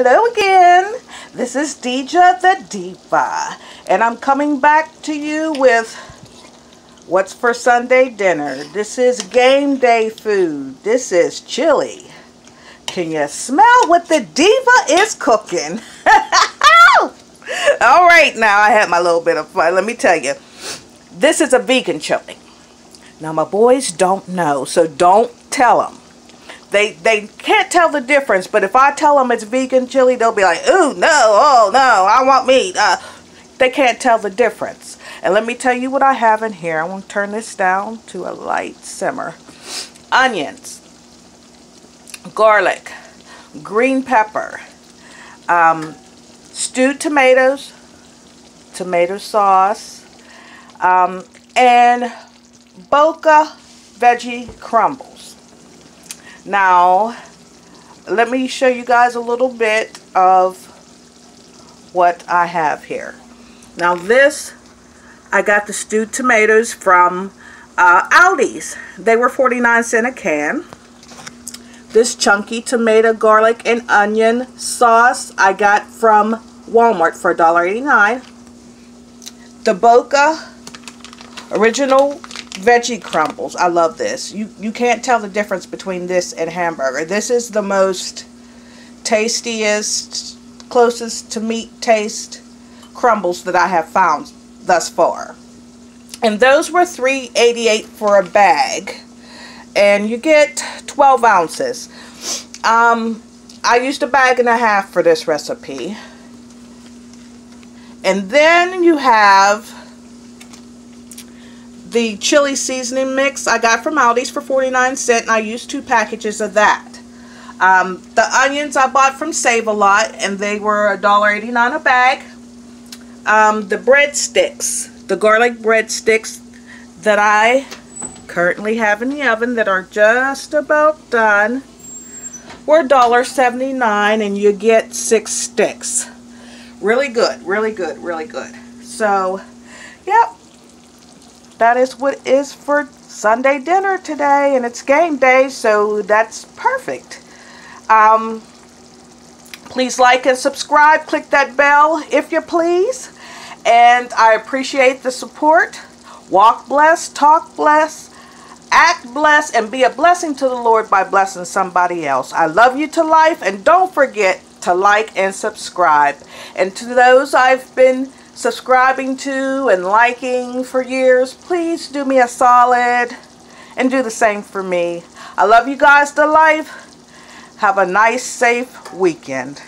Hello again. This is Deja the Diva, and I'm coming back to you with what's for Sunday dinner. This is game day food. This is chili. Can you smell what the Diva is cooking? All right, now I had my little bit of fun. Let me tell you, this is a vegan chili. Now my boys don't know, so don't tell them. They can't tell the difference, but if I tell them it's vegan chili, they'll be like, ooh, no, oh, no, I want meat. They can't tell the difference. And let me tell you what I have in here. I want to turn this down to a light simmer. Onions, garlic, green pepper, stewed tomatoes, tomato sauce, and Boca veggie crumbles. Now, let me show you guys a little bit of what I have here. Now this, I got the stewed tomatoes from Aldi's. They were 49 cents a can. This chunky tomato, garlic, and onion sauce I got from Walmart for $1.89. The Boca original veggie crumbles. I love this. You can't tell the difference between this and hamburger. This is the most tastiest, closest to meat taste crumbles that I have found thus far. And those were $3.88 for a bag. And you get 12 ounces. I used a bag and a half for this recipe. And then you have the chili seasoning mix I got from Aldi's for 49 cents, and I used 2 packages of that. The onions I bought from Save-A-Lot, and they were $1.89 a bag. The breadsticks, the garlic breadsticks that I currently have in the oven that are just about done, were $1.79, and you get 6 sticks. Really good, really good, really good. So, yep. That is what is for Sunday dinner today, and it's game day, so that's perfect. Please like and subscribe. Click that bell if you please. And I appreciate the support. Walk blessed, talk blessed, act blessed, and be a blessing to the Lord by blessing somebody else. I love you to life, and don't forget to like and subscribe. And to those I've been subscribing to and liking for years, please do me a solid and do the same for me. I love you guys to life. Have a nice, safe weekend.